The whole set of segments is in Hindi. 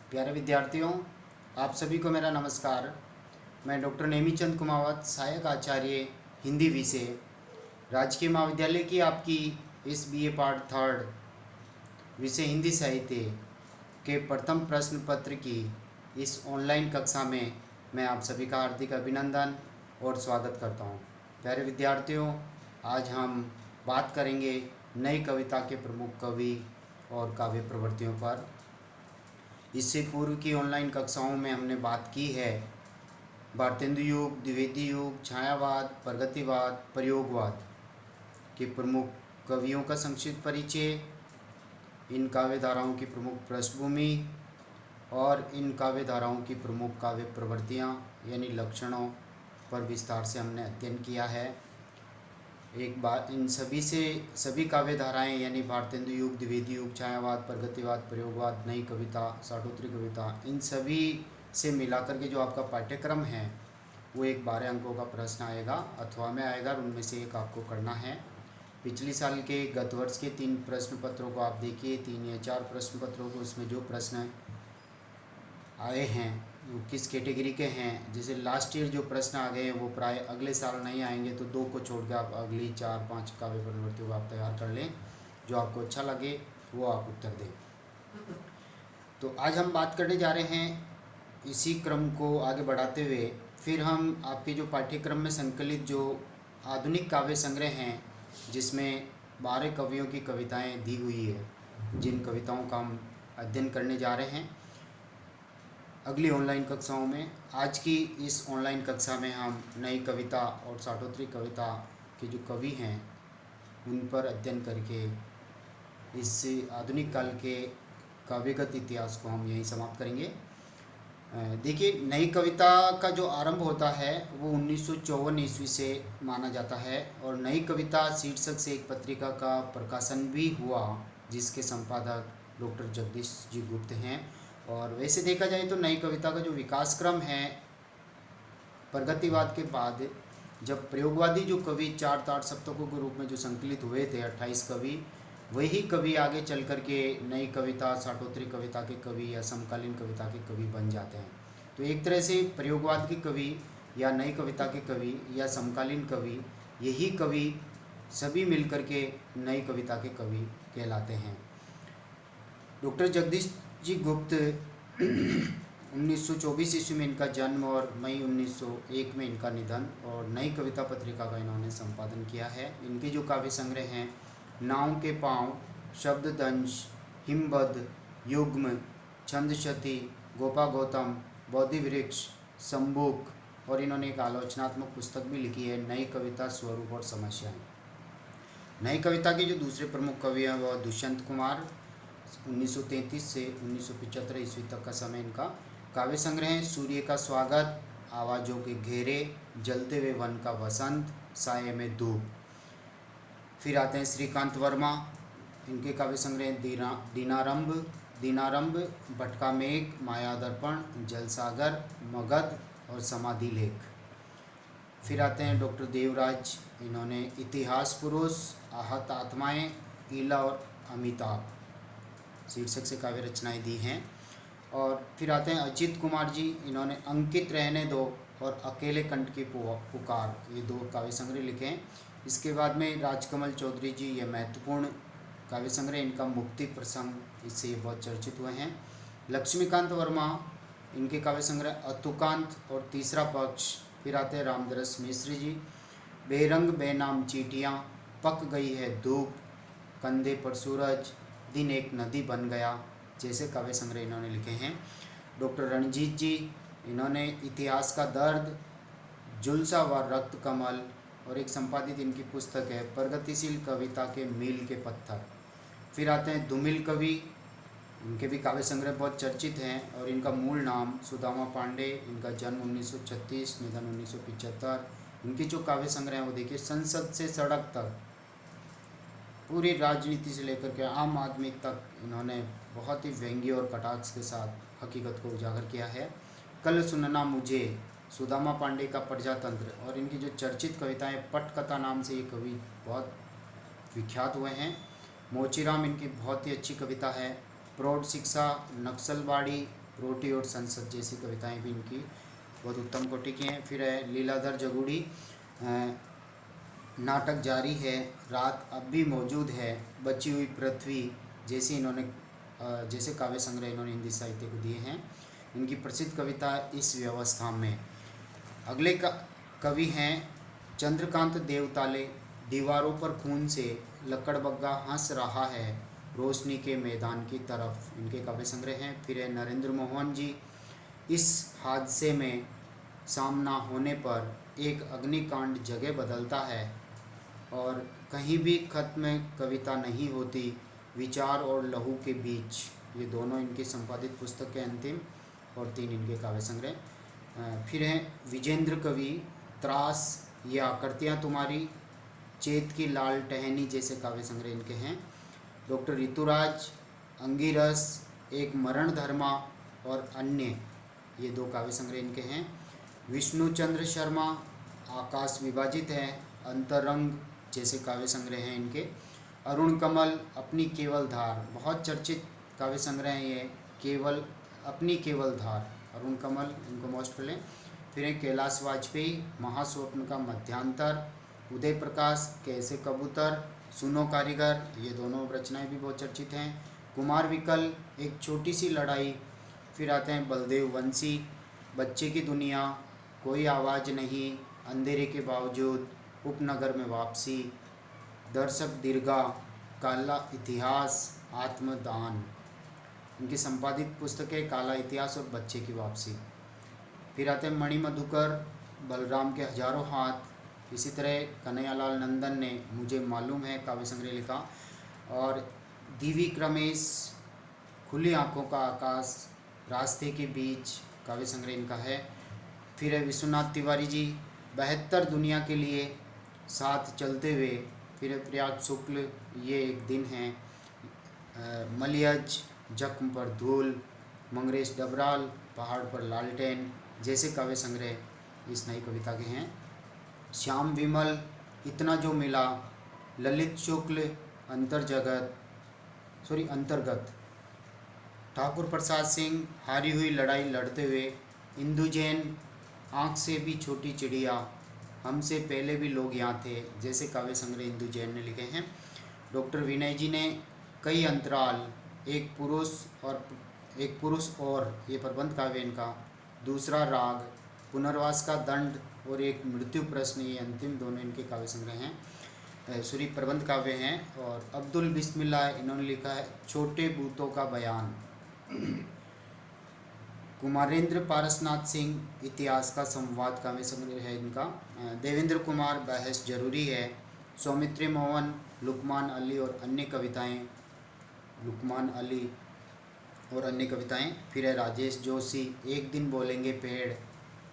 प्यारे विद्यार्थियों, आप सभी को मेरा नमस्कार। मैं डॉक्टर नेमीचंद कुमावत, सहायक आचार्य हिंदी विषय, राजकीय महाविद्यालय की आपकी इस बीए पार्ट थर्ड विषय हिंदी साहित्य के प्रथम प्रश्न पत्र की इस ऑनलाइन कक्षा में मैं आप सभी का हार्दिक अभिनंदन और स्वागत करता हूं। प्यारे विद्यार्थियों, आज हम बात करेंगे नई कविता के प्रमुख कवि और काव्य प्रवृत्तियों पर। इससे पूर्व की ऑनलाइन कक्षाओं में हमने बात की है भारतेंदु युग, द्विवेदी युग, छायावाद, प्रगतिवाद, प्रयोगवाद के प्रमुख कवियों का संक्षिप्त परिचय, इन काव्य धाराओं की प्रमुख पृष्ठभूमि और इन काव्य धाराओं की प्रमुख काव्य प्रवृत्तियाँ यानी लक्षणों पर विस्तार से हमने अध्ययन किया है। एक बार इन सभी काव्य धाराएँ यानी भारतेंदु युग, द्विवेदी युग, छायावाद, प्रगतिवाद, प्रयोगवाद, नई कविता, साठोत्तरी कविता, इन सभी से मिलाकर के जो आपका पाठ्यक्रम है वो एक 12 अंकों का प्रश्न आएगा अथवा में आएगा और उनमें से एक आपको करना है। पिछले साल के गत वर्ष के 3 प्रश्न पत्रों को आप देखिए, 3 या 4 प्रश्न पत्रों को, उसमें जो प्रश्न आए हैं वो किस कैटेगरी के हैं। जैसे लास्ट ईयर जो प्रश्न आ गए हैं वो प्राय अगले साल नहीं आएंगे, तो 2 को छोड़ के आप अगली 4-5 काव्य प्रवृत्तियों को आप तैयार कर लें, जो आपको अच्छा लगे वो आप उत्तर दें। तो आज हम बात करने जा रहे हैं, इसी क्रम को आगे बढ़ाते हुए फिर हम आपके जो पाठ्यक्रम में संकलित जो आधुनिक काव्य संग्रह हैं जिसमें 12 कवियों की कविताएं दी हुई है, जिन कविताओं का हम अध्ययन करने जा रहे हैं अगली ऑनलाइन कक्षाओं में। आज की इस ऑनलाइन कक्षा में हम नई कविता और साठोत्तरी कविता के जो कवि हैं उन पर अध्ययन करके इस आधुनिक काल के काव्यगत इतिहास को हम यहीं समाप्त करेंगे। देखिए, नई कविता का जो आरंभ होता है वो 1954 ईस्वी से माना जाता है और नई कविता शीर्षक से एक पत्रिका का प्रकाशन भी हुआ जिसके संपादक डॉक्टर जगदीश जी गुप्त हैं। और वैसे देखा जाए तो नई कविता का जो विकास क्रम है, प्रगतिवाद के बाद जब प्रयोगवादी जो कवि 4 ताड़ सप्तकों के रूप में जो संकलित हुए थे 28 कवि, वही कवि आगे चल कर के नई कविता, साठोत्तरी कविता के कवि या समकालीन कविता के कवि बन जाते हैं। तो एक तरह से प्रयोगवाद के कवि या नई कविता के कवि या समकालीन कवि, यही कवि सभी मिलकर के नई कविता के कवि कहलाते हैं। डॉक्टर जगदीश जी गुप्त 1924 ईस्वी में इनका जन्म और मई 1901 में इनका निधन, और नई कविता पत्रिका का इन्होंने संपादन किया है। इनके जो काव्य संग्रह हैं नाव के पाँव, शब्ददंश, हिमबद्ध, युग्म, छंदशती, गोपा गौतम, बोधि वृक्ष, संबुक, और इन्होंने एक आलोचनात्मक पुस्तक भी लिखी है, नई कविता स्वरूप और समस्याएं। नई कविता के जो दूसरे प्रमुख कवि हैं वह दुष्यंत कुमार, 1933 से 1975 ईस्वी तक का समय इनका। काव्य संग्रह हैं सूर्य का स्वागत, आवाज़ों के घेरे, जलते हुए वन का वसंत, साये में धूप। फिर आते हैं श्रीकांत वर्मा, इनके काव्य संग्रह दीनारंभ, भटका मेघ, माया दर्पण, जलसागर, मगध और समाधि लेख। फिर आते हैं डॉक्टर देवराज, इन्होंने इतिहास पुरुष, आहत आत्माएं, ईला और अमिताभ शीर्षक से काव्य रचनाएं दी हैं। और फिर आते हैं अजित कुमार जी, इन्होंने अंकित रहने दो और अकेले कंठ की पुकार, ये 2 काव्य संग्रह लिखे हैं। इसके बाद में राजकमल चौधरी जी, ये महत्वपूर्ण काव्य संग्रह, इनका मुक्ति प्रसंग, इससे ये बहुत चर्चित हुए हैं। लक्ष्मीकांत वर्मा, इनके काव्य संग्रह अतुकांत और तीसरा पक्ष। फिर आते हैं रामदरस मिश्र जी, बेरंग बेनाम चिट्ठियाँ, पक गई है धूप, कंधे पर सूरज, दिन एक नदी बन गया, जैसे काव्य संग्रह इन्होंने लिखे हैं। डॉक्टर रणजीत जी, इन्होंने इतिहास का दर्द, जुलसा व रक्त कमल, और एक संपादित इनकी पुस्तक है प्रगतिशील कविता के मील के पत्थर। फिर आते हैं धूमिल कवि, इनके भी काव्य संग्रह बहुत चर्चित हैं और इनका मूल नाम सुदामा पांडे, इनका जन्म 1936, निधन 1975। इनकी जो काव्य संग्रह है वो देखिए, संसद से सड़क तक, पूरी राजनीति से लेकर के आम आदमी तक इन्होंने बहुत ही व्यंग्य और कटाक्ष के साथ हकीकत को उजागर किया है। कल सुनना मुझे, सुदामा पांडे का प्रजातंत्र, और इनकी जो चर्चित कविताएं, पटकथा नाम से ये कवि बहुत विख्यात हुए हैं। मोचीराम, इनकी बहुत ही अच्छी कविता है। प्रौढ़ शिक्षा, नक्सलबाड़ी, रोटी और संसद जैसी कविताएं भी इनकी बहुत उत्तम कोटि की हैं। फिर है लीलाधर जगूड़ी, नाटक जारी है, रात अब भी मौजूद है, बची हुई पृथ्वी जैसे इन्होंने जैसे काव्य संग्रह इन्होंने हिंदी साहित्य को दिए हैं। इनकी प्रसिद्ध कविता इस व्यवस्था में। अगले कवि हैं चंद्रकांत देवताले, दीवारों पर खून से लकड़बग्गा हंस रहा है रोशनी के मैदान की तरफ, इनके काव्य संग्रह हैं। फिर है नरेंद्र मोहन जी, इस हादसे में सामना होने पर एक अग्निकांड जगह बदलता है और कहीं भी खत्म कविता नहीं होती विचार और लहू के बीच। ये दोनों इनकी संपादित पुस्तक के अंतिम और 3 इनके काव्य संग्रह। फिर हैं विजेंद्र कवि, त्रास, ये आकृतियाँ तुम्हारी, चेत की लाल टहनी जैसे काव्य संग्रह इनके हैं। डॉक्टर ऋतुराज, अंगिरस, एक मरण धर्मा और अन्य, ये 2 काव्य संग्रह इनके हैं। विष्णुचंद्र शर्मा, आकाश विभाजित है, अंतरंग जैसे काव्य संग्रह हैं इनके। अरुण कमल, अपनी केवल धार, बहुत चर्चित काव्य संग्रह हैं ये, केवल अपनी केवल धार, अरुण कमल, इनको मोस्ट कर लें। फिर है कैलाश वाजपेयी, महास्वप्न का मध्यांतर, उदय प्रकाश, कैसे कबूतर, सुनो कारीगर, ये दोनों रचनाएं भी बहुत चर्चित हैं। कुमार विकल, एक छोटी सी लड़ाई। फिर आते हैं बलदेव वंशी, बच्चे की दुनिया, कोई आवाज़ नहीं, अंधेरे के बावजूद, उपनगर में वापसी, दर्शक दीर्घा, काला इतिहास, आत्मदान, इनकी संपादित पुस्तकें काला इतिहास और बच्चे की वापसी। फिर आते हैं मणि मधुकर, बलराम के हजारों हाथ। इसी तरह कन्हैयालाल नंदन ने मुझे मालूम है काव्य संग्रह लिखा। और दीवी क्रमेश, खुली आँखों का आकाश, रास्ते के बीच, काव्य संग्रह इनका है। फिर है विश्वनाथ तिवारी जी, 72 दुनिया के लिए साथ चलते हुए। फिर है प्रयाग शुक्ल, ये एक दिन है। मलियज, जख्म पर धूल, मंगरेश डबराल, पहाड़ पर लालटेन जैसे काव्य संग्रह इस नई कविता के हैं। श्याम विमल, इतना जो मिला, ललित शुक्ल, अंतर्गत, ठाकुर प्रसाद सिंह, हारी हुई लड़ाई लड़ते हुए, इंदु जैन, आँख से भी छोटी चिड़िया, हमसे पहले भी लोग यहाँ थे जैसे काव्य संग्रह इंदु जैन ने लिखे हैं। डॉक्टर विनय जी ने कई अंतराल, एक पुरुष और ये प्रबंध काव्य इनका, दूसरा राग, पुनर्वास का दंड और एक मृत्यु प्रश्न, ये अंतिम दोनों इनके काव्य संग्रह हैं, प्रबंध काव्य हैं। और अब्दुल बिस्मिल्लाह, इन्होंने लिखा है छोटे भूतों का बयान। कुमारेंद्र पारसनाथ सिंह, इतिहास का संवाद काव्य संग्रह है इनका। देवेंद्र कुमार, बहस जरूरी है। सौमित्री मोहन, लुकमान अली और अन्य कविताएं। फिर है राजेश जोशी, एक दिन बोलेंगे पेड़।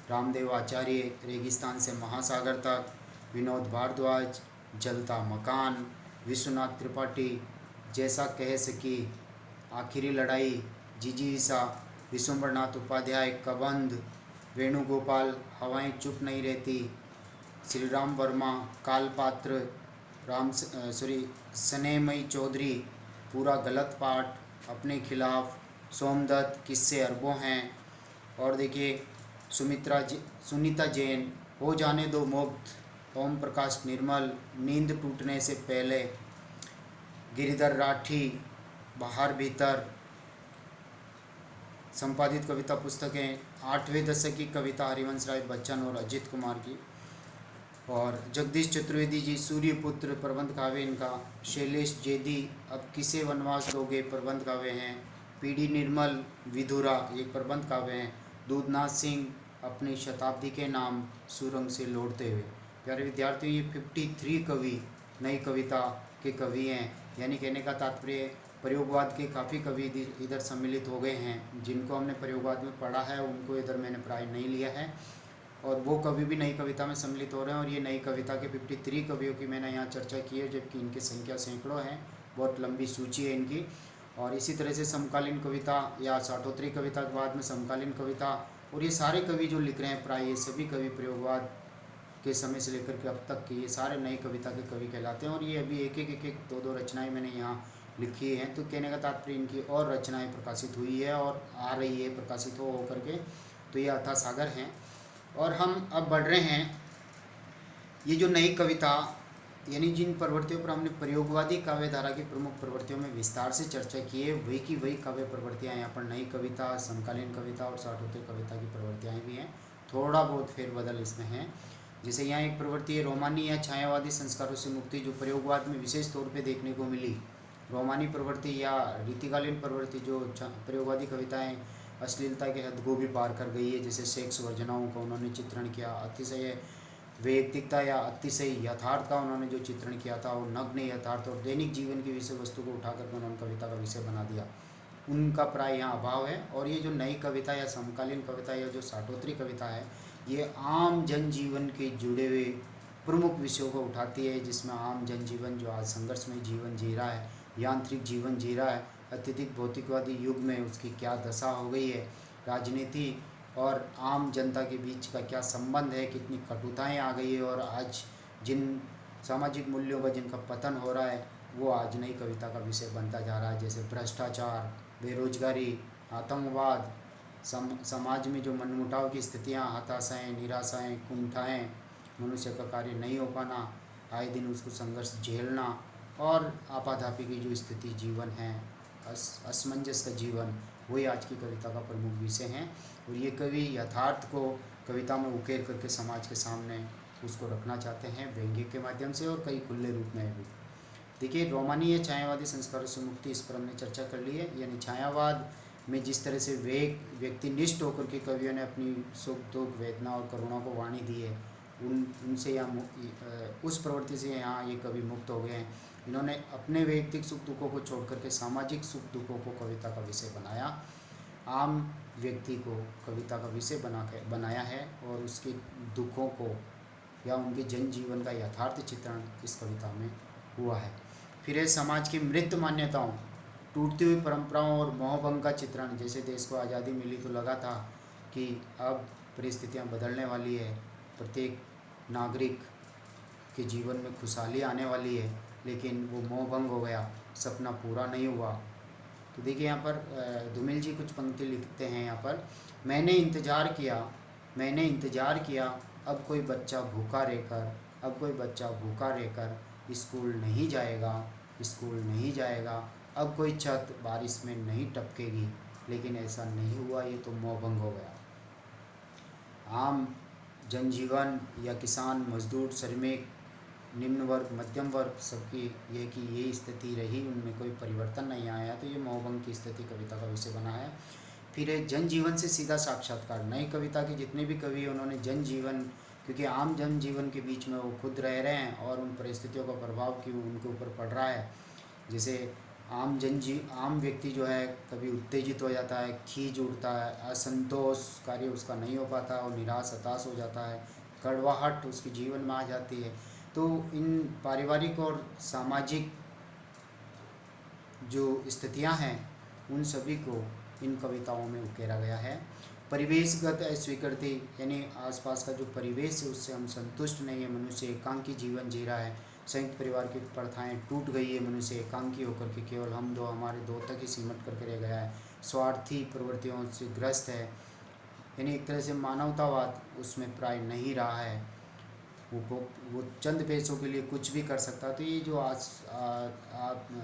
रामदेव आचार्य, रेगिस्तान से महासागर तक। विनोद भारद्वाज, जलता मकान। विश्वनाथ त्रिपाठी, जैसा कह सकी, आखिरी लड़ाई। जिजीविसा। विश्वम्भरनाथ उपाध्याय, कबंध। वेणुगोपाल, हवाएं चुप नहीं रहती। श्री राम वर्मा, कालपात्र। स्नेहमयी चौधरी, पूरा गलत पाठ, अपने खिलाफ। सोमदत्त, किस्से अरबों हैं। और देखिए सुनीता जैन, हो जाने दो मुक्त। ओम प्रकाश निर्मल, नींद टूटने से पहले। गिरिधर राठी, बाहर भीतर। संपादित कविता पुस्तकें 8वें दशक की कविता हरिवंश राय बच्चन और अजित कुमार की। और जगदीश चतुर्वेदी जी, सूर्यपुत्र, प्रबंध काव्य इनका। शैलेश जेदी, अब किसे वनवास दोगे, प्रबंध काव्य हैं। पीडी निर्मल, विधुरा, एक प्रबंध काव्य हैं। दूधनाथ सिंह, अपनी शताब्दी के नाम, सुरंग से लौटते हुए। प्यारे विद्यार्थियों, ये 53 कवि नई कविता के कवि हैं। यानी कहने का तात्पर्य प्रयोगवाद के काफ़ी कवि इधर सम्मिलित हो गए हैं। जिनको हमने प्रयोगवाद में पढ़ा है उनको इधर मैंने प्राय नहीं लिया है, और वो कवि भी नई कविता में सम्मिलित हो रहे हैं। और ये नई कविता के 53 कवियों की मैंने यहाँ चर्चा की है, जबकि इनकी संख्या सैकड़ों है, बहुत लंबी सूची है इनकी। और इसी तरह से समकालीन कविता या साठोत्तरी कविता के बाद में समकालीन कविता, और ये सारे कवि जो लिख रहे हैं प्राय ये सभी कवि प्रयोगवाद के समय से लेकर के अब तक के ये सारे नई कविता के कवि कहलाते हैं। और ये अभी एक एक दो रचनाएं मैंने यहाँ लिखी हैं। तो कहने का तात्पर्य इनकी और रचनाएं प्रकाशित हुई है और आ रही है प्रकाशित हो करके। तो ये अथाह सागर हैं। और हम अब बढ़ रहे हैं, ये जो नई कविता यानी जिन प्रवृत्तियों पर हमने प्रयोगवादी काव्य धारा की प्रमुख प्रवृत्तियों में विस्तार से चर्चा की है, वही की वही काव्य प्रवृत्तियाँ यहाँ पर नई कविता, समकालीन कविता और साठोत्तर कविता की प्रवृत्तियाँ भी हैं। थोड़ा बहुत फेरबदल इसमें है। जैसे यहाँ एक प्रवृत्ति है रोमानी या छायावादी संस्कारों से मुक्ति, जो प्रयोगवाद में विशेष तौर पे देखने को मिली। रोमानी प्रवृत्ति या रीतिकालीन प्रवृत्ति जो प्रयोगवादी कविताएं अश्लीलता के हद को भी पार कर गई है, जैसे सेक्स वर्जनाओं का उन्होंने चित्रण किया, अतिशय वैयक्तिकता या अतिशय यथार्थ का उन्होंने जो चित्रण किया था, वो नग्न यथार्थ और दैनिक जीवन की विषय वस्तु को उठा करके उन्होंने कविता का विषय बना दिया। उनका प्राय यहाँ अभाव है। और ये जो नई कविता या समकालीन कविता या जो साठोत्तरी कविता है, ये आम जनजीवन के जुड़े हुए प्रमुख विषयों को उठाती है, जिसमें आम जनजीवन जो आज संघर्षमय जीवन जी रहा है, यांत्रिक जीवन जी रहा है, अत्यधिक भौतिकवादी युग में उसकी क्या दशा हो गई है, राजनीति और आम जनता के बीच का क्या संबंध है, कितनी कटुताएं आ गई है, और आज जिन सामाजिक मूल्यों का जिनका पतन हो रहा है, वो आज नई कविता का विषय बनता जा रहा है। जैसे भ्रष्टाचार, बेरोजगारी, आतंकवाद, समाज में जो मनमुटाव की स्थितियाँ, हताशाएँ, निराशाएँ, कुंठाएँ, मनुष्य का कार्य नहीं हो पाना, आए दिन उसको संघर्ष झेलना, और आपाधापी की जो स्थिति जीवन है, असमंजस का जीवन, वही आज की कविता का प्रमुख विषय हैं। और ये कवि यथार्थ को कविता में उकेर करके समाज के सामने उसको रखना चाहते हैं, व्यंग्य के माध्यम से और कई खुले रूप में भी। देखिए, रोमानी या छायावादी संस्कारों से मुक्ति, इस पर हमने चर्चा कर ली है। यानी छायावाद में जिस तरह से व्यक्तिनिष्ठ होकर के कवियों ने अपनी सुख दुख, वेदना और करुणा को वाणी दी है, उनसे यहाँ उस प्रवृत्ति से यहाँ ये कवि मुक्त हो गए हैं। इन्होंने अपने वैयक्तिक सुख दुखों को छोड़ करके सामाजिक सुख दुखों को कविता का विषय बनाया, आम व्यक्ति को कविता का विषय बनाया है, और उसके दुखों को या उनके जनजीवन का यथार्थ चित्रण इस कविता में हुआ है। फिर है समाज की मृत मान्यताओं, टूटती हुई परंपराओं और मोहभंग का चित्रण। जैसे देश को आज़ादी मिली तो लगा था कि अब परिस्थितियां बदलने वाली है, प्रत्येक नागरिक के जीवन में खुशहाली आने वाली है, लेकिन वो मोहभंग हो गया, सपना पूरा नहीं हुआ। तो देखिए यहाँ पर धूमिल जी कुछ पंक्ति लिखते हैं यहाँ पर, मैंने इंतज़ार किया अब कोई बच्चा भूखा रहकर स्कूल नहीं जाएगा, अब कोई छत बारिश में नहीं टपकेगी, लेकिन ऐसा नहीं हुआ, ये तो मोहभंग हो गया। आम जनजीवन या किसान, मजदूर, श्रमिक, निम्न वर्ग, मध्यम वर्ग, सबकी ये कि ये स्थिति रही, उनमें कोई परिवर्तन नहीं आया, तो ये मोहभंग की स्थिति कविता का विषय बना है। फिर है जनजीवन से सीधा साक्षात्कार। नई कविता के जितने भी कवि हैं उन्होंने जनजीवन, क्योंकि आम जनजीवन के बीच में वो खुद रह रहे हैं और उन परिस्थितियों का प्रभाव क्यों उनके ऊपर पड़ रहा है। जैसे आम व्यक्ति जो है कभी उत्तेजित हो जाता है, खींच उठता है, असंतोष कार्य उसका नहीं हो पाता, वो निराश हताश हो जाता है, कड़वाहट उसके जीवन में आ जाती है। तो इन पारिवारिक और सामाजिक जो स्थितियां हैं, उन सभी को इन कविताओं में उकेरा गया है। परिवेशगत अस्वीकृति, यानी आसपास का जो परिवेश है उससे हम संतुष्ट नहीं है, मनुष्य एकांकी जीवन जी रहा है, संयुक्त परिवार की प्रथाएं टूट गई है, मनुष्य एकांकी होकर के केवल हम दो, हमारे दो तक ही सिमट करके रह गया है, स्वार्थी प्रवृत्तियों से ग्रस्त है, यानी एक तरह से मानवतावाद उसमें प्राय नहीं रहा है, वो चंद पैसों के लिए कुछ भी कर सकता। तो ये जो आज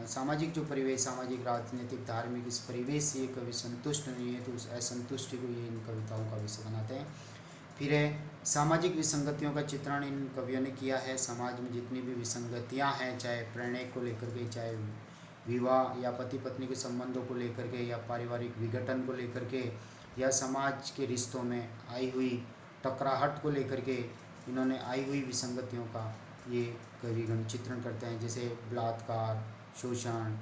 सामाजिक जो परिवेश, सामाजिक, राजनीतिक, धार्मिक, इस परिवेश से कभी संतुष्ट नहीं है, तो उस असंतुष्टि को ये इन कविताओं का विषय बनाते हैं। फिर है सामाजिक विसंगतियों का चित्रण इन कवियों ने किया है। समाज में जितनी भी विसंगतियां हैं, चाहे प्रणय को लेकर के, चाहे विवाह या पति पत्नी के संबंधों को लेकर के, या पारिवारिक विघटन को लेकर के, या समाज के रिश्तों में आई हुई टकराहट को लेकर के, इन्होंने आई हुई विसंगतियों का ये कविगण चित्रण करते हैं, जैसे बलात्कार, शोषण,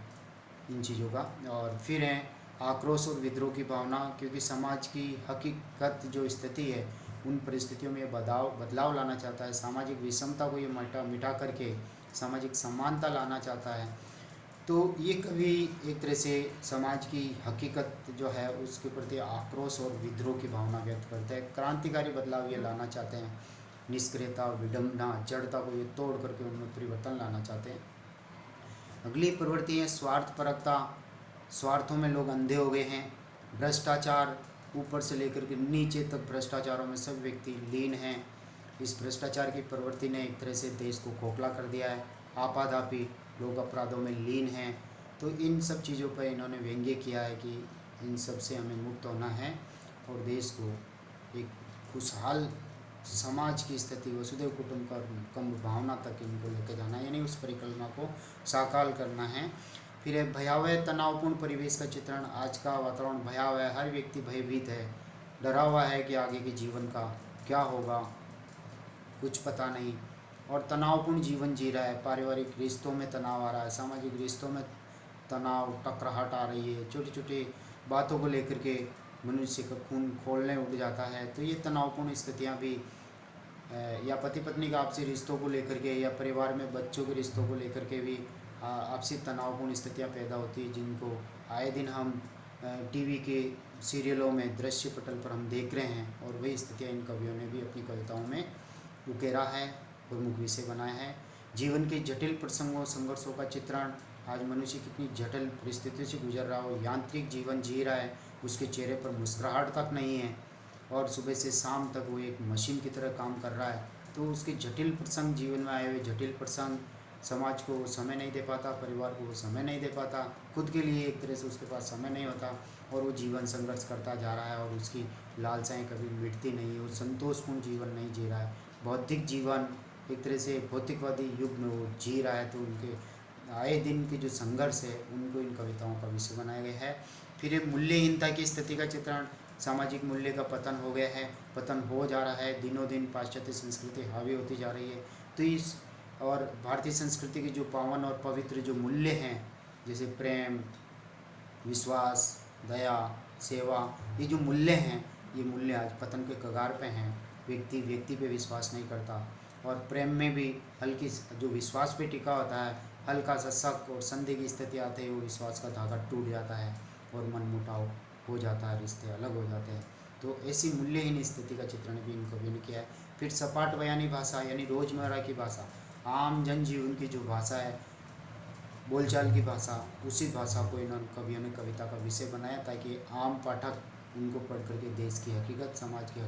इन चीज़ों का। और फिर है आक्रोश और विद्रोह की भावना, क्योंकि समाज की हकीकत जो स्थिति है, उन परिस्थितियों में बदलाव लाना चाहता है, सामाजिक विषमता को ये मिटा करके सामाजिक समानता लाना चाहता है। तो ये कवि एक तरह से समाज की हकीकत जो है उसके प्रति आक्रोश और विद्रोह की भावना व्यक्त करते हैं, क्रांतिकारी बदलाव ये लाना चाहते हैं, निष्क्रियता, विडंबना, जड़ता को ये तोड़ करके उनमें परिवर्तन लाना चाहते हैं। अगली प्रवृत्ति है स्वार्थपरकता। स्वार्थों में लोग अंधे हो गए हैं। भ्रष्टाचार, ऊपर से लेकर के नीचे तक भ्रष्टाचारों में सब व्यक्ति लीन हैं। इस भ्रष्टाचार की प्रवृत्ति ने एक तरह से देश को खोखला कर दिया है। आपाधापी लोग अपराधों में लीन हैं। तो इन सब चीज़ों पर इन्होंने व्यंग्य किया है कि इन सब से हमें मुक्त होना है और देश को एक खुशहाल समाज की स्थिति, वसुधैव कुटुंबकम भावना तक इनको लेकर जाना है, यानी उस परिकल्पना को साकार करना है। फिर है भयावह तनावपूर्ण परिवेश का चित्रण। आज का वातावरण भयावह है, हर व्यक्ति भयभीत है, डरा हुआ है कि आगे के जीवन का क्या होगा, कुछ पता नहीं, और तनावपूर्ण जीवन जी रहा है। पारिवारिक रिश्तों में तनाव आ रहा है, सामाजिक रिश्तों में तनाव, टकराहट आ रही है, छोटी छोटी बातों को लेकर के मनुष्य का खून खोलने उठ जाता है। तो ये तनावपूर्ण स्थितियाँ भी या पति पत्नी का आपसी रिश्तों को लेकर के या परिवार में बच्चों के रिश्तों को लेकर के भी आपसी तनावपूर्ण स्थितियाँ पैदा होती है, जिनको आए दिन हम टीवी के सीरियलों में दृश्य पटल पर हम देख रहे हैं। और वही स्थितियाँ इन कवियों ने भी अपनी कविताओं में उकेरा है, प्रमुख विषय बनाया है। जीवन के जटिल प्रसंगों, संघर्षों का चित्रण। आज मनुष्य कितनी जटिल परिस्थितियों से गुजर रहा हो, यांत्रिक जीवन जी रहा है, उसके चेहरे पर मुस्कुराहट तक नहीं है और सुबह से शाम तक वो एक मशीन की तरह काम कर रहा है। तो उसके जटिल प्रसंग, जीवन में आए हुए जटिल प्रसंग, समाज को वो समय नहीं दे पाता, परिवार को वो समय नहीं दे पाता, खुद के लिए एक तरह से उसके पास समय नहीं होता और वो जीवन संघर्ष करता जा रहा है और उसकी लालसाएं कभी मिटती नहीं है, वो संतोषपूर्ण जीवन नहीं जी रहा है, बौद्धिक जीवन एक तरह से भौतिकवादी युग में वो जी रहा है। तो उनके आए दिन के जो संघर्ष है उनको इन कविताओं का विषय बनाया गया है। फिर ये मूल्यहीनता की स्थिति का चित्रण। सामाजिक मूल्य का पतन हो गया है, पतन हो जा रहा है, दिनों दिन पाश्चात्य संस्कृति हावी होती जा रही है। तो इस और भारतीय संस्कृति के जो पावन और पवित्र जो मूल्य हैं, जैसे प्रेम, विश्वास, दया, सेवा, ये जो मूल्य हैं, ये मूल्य आज पतन के कगार पे हैं। व्यक्ति पे विश्वास नहीं करता और प्रेम में भी हल्की जो विश्वास पे टिका होता है, हल्का सा शक और संदेह की स्थिति आते ही वो विश्वास का धागा टूट जाता है और मनमुटाव हो जाता है, रिश्ते अलग हो जाते हैं। तो ऐसी मूल्यहीन स्थिति का चित्रण भी इन कवियों ने किया है। फिर सपाट बयानी भाषा, यानी रोज़मर्रा की भाषा, आम जनजीवन की जो भाषा है, बोलचाल की भाषा, उसी भाषा को इन्होंने कवियों ने कविता का विषय बनाया ताकि आम पाठक उनको पढ़ करके देश की हकीकत, समाज की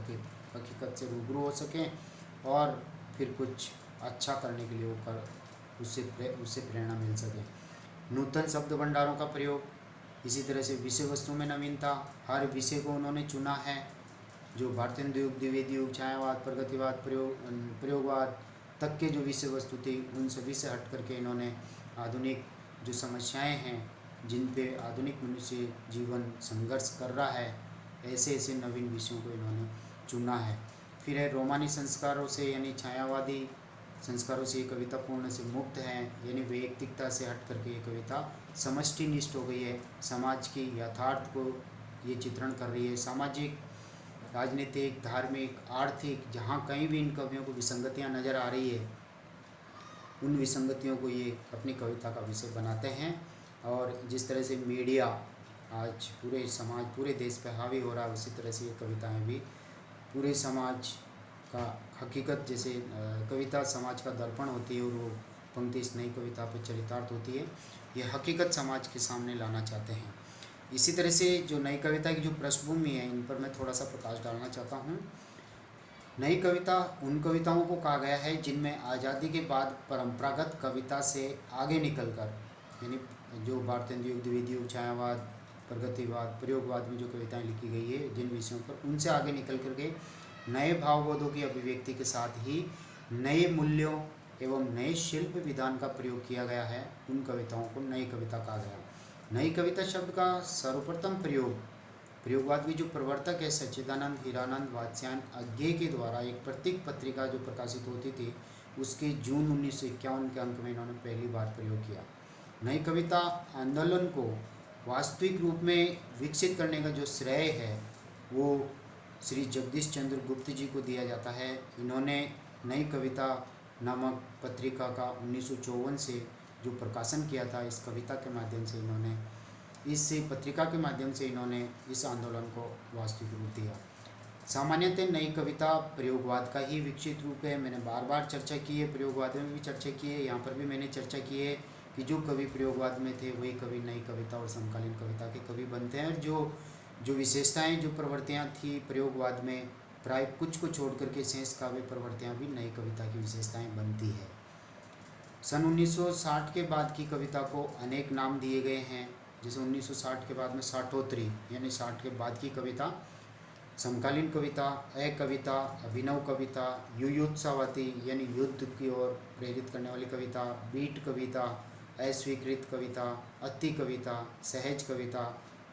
हकीकत से रूबरू हो सकें और फिर कुछ अच्छा करने के लिए वो कर उससे प्रेरणा मिल सके। नूतन शब्द भंडारों का प्रयोग, इसी तरह से विषय वस्तु में नवीनता, हर विषय को उन्होंने चुना है। जो भारतीय युग, द्विवेदी युग, छायावाद, प्रगतिवाद, प्रयोगवाद तक के जो विषय वस्तु थी, उन सभी से हट करके इन्होंने आधुनिक जो समस्याएं हैं, जिन पे आधुनिक मनुष्य जीवन संघर्ष कर रहा है, ऐसे ऐसे नवीन विषयों को इन्होंने चुना है। फिर है रोमानी संस्कारों से, यानी छायावादी संस्कारों से ये कविता पूर्ण से मुक्त है, यानी वैयक्तिकता से हट करके ये कविता समष्टिनिष्ठ हो गई है। समाज की यथार्थ को ये चित्रण कर रही है। सामाजिक, राजनीतिक, धार्मिक, आर्थिक, जहाँ कहीं भी इन कवियों को विसंगतियाँ नज़र आ रही है, उन विसंगतियों को ये अपनी कविता का विषय बनाते हैं। और जिस तरह से मीडिया आज पूरे समाज, पूरे देश पर हावी हो रहा है, उसी तरह से ये कविताएं भी पूरे समाज का हकीकत, जैसे कविता समाज का दर्पण होती है और वो पंक्ति इस नई कविता पर चरितार्थ होती है, ये हकीकत समाज के सामने लाना चाहते हैं। इसी तरह से जो नई कविता की जो पृष्ठभूमि है, इन पर मैं थोड़ा सा प्रकाश डालना चाहता हूँ। नई कविता उन कविताओं को कहा गया है जिनमें आज़ादी के बाद परंपरागत कविता से आगे निकलकर, यानी जो भारतीय युग, द्विवेदी युग, छायावाद, प्रगतिवाद, प्रयोगवाद में जो कविताएं लिखी गई है जिन विषयों पर, उनसे आगे निकल करके नए भावबोधों की अभिव्यक्ति के साथ ही नए मूल्यों एवं नए शिल्प विधान का प्रयोग किया गया है, उन कविताओं को नई कविता कहा गया। नई कविता शब्द का सर्वप्रथम प्रयोग प्रयोगवाद की जो प्रवर्तक है सच्चिदानंद हीरानंद वात्स्यायन अज्ञे के द्वारा एक प्रतीक पत्रिका जो प्रकाशित होती थी, उसके जून 1951 के अंक में इन्होंने पहली बार प्रयोग किया। नई कविता आंदोलन को वास्तविक रूप में विकसित करने का जो श्रेय है वो श्री जगदीश चंद्र गुप्त जी को दिया जाता है। इन्होंने नई कविता नामक पत्रिका का 1954 से जो प्रकाशन किया था, इस कविता के माध्यम से इन्होंने, इस पत्रिका के माध्यम से इन्होंने इस आंदोलन को वास्तविक रूप दिया। सामान्यतः नई कविता प्रयोगवाद का ही विकसित रूप है। मैंने बार बार चर्चा की है, प्रयोगवाद में भी चर्चा की है, यहाँ पर भी मैंने चर्चा की है कि जो कवि प्रयोगवाद में थे वही कवि नई कविता और समकालीन कविता के कवि बनते हैं। और जो विशेषताएं, जो प्रवृत्तियां थी प्रयोगवाद में, प्राय कुछ को छोड़ करके शेष काव्य प्रवृत्तियां भी नई कविता की विशेषताएं बनती है। सन 1960 के बाद की कविता को अनेक नाम दिए गए हैं। जैसे 1960 के बाद में साठोत्तरी यानी 60 के बाद की कविता, समकालीन कविता, अकविता, अभिनव कविता, युयुत्सावती यानी युद्ध की ओर प्रेरित करने वाली कविता, बीट कविता, अस्वीकृत कविता, अति कविता, सहज कविता,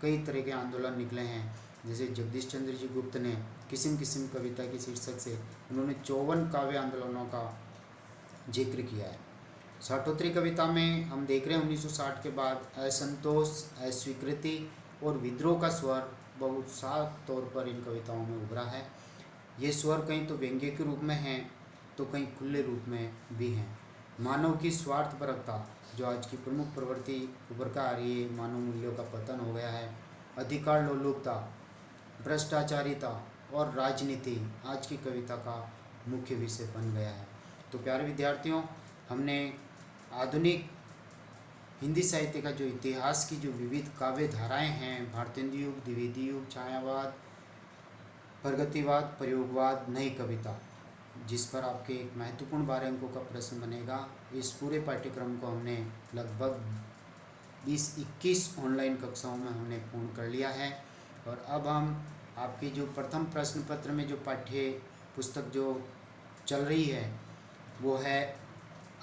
कई तरह के आंदोलन निकले हैं। जैसे जगदीश चंद्र जी गुप्त ने किस्म किस्म कविता के शीर्षक से उन्होंने 54 काव्य आंदोलनों का जिक्र किया है। साठोत्तरी कविता में हम देख रहे हैं 1960 के बाद असंतोष, अस्वीकृति और विद्रोह का स्वर बहुत साफ तौर पर इन कविताओं में उभरा है। ये स्वर कहीं तो व्यंग्य के रूप में हैं तो कहीं खुले रूप में भी हैं। मानव की स्वार्थपरकता जो आज की प्रमुख प्रवृत्ति उभर कर आ रही है, मानव मूल्यों का पतन हो गया है, अधिकार लोलुपता, भ्रष्टाचारिता और राजनीति आज की कविता का मुख्य विषय बन गया है। तो प्यारे विद्यार्थियों, हमने आधुनिक हिंदी साहित्य का जो इतिहास की जो विविध काव्य धाराएं हैं, भारतेंदु युग, द्विवेदी युग, छायावाद, प्रगतिवाद, प्रयोगवाद, नई कविता, जिस पर आपके एक महत्वपूर्ण 12 अंकों का प्रश्न बनेगा, इस पूरे पाठ्यक्रम को हमने लगभग 20-21 ऑनलाइन कक्षाओं में हमने पूर्ण कर लिया है। और अब हम आपकी जो प्रथम प्रश्न पत्र में जो पाठ्य पुस्तक जो चल रही है वो है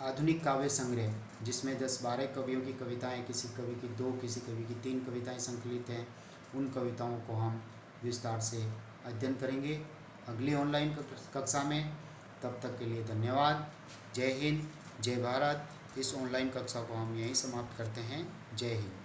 आधुनिक काव्य संग्रह, जिसमें 10-12 कवियों की कविताएं, किसी कवि की 2, किसी कवि की 3 कविताएं संकलित हैं। उन कविताओं को हम विस्तार से अध्ययन करेंगे अगली ऑनलाइन कक्षा में। तब तक के लिए धन्यवाद। जय हिंद, जय भारत। इस ऑनलाइन कक्षा को हम यहीं समाप्त करते हैं। जय हिंद।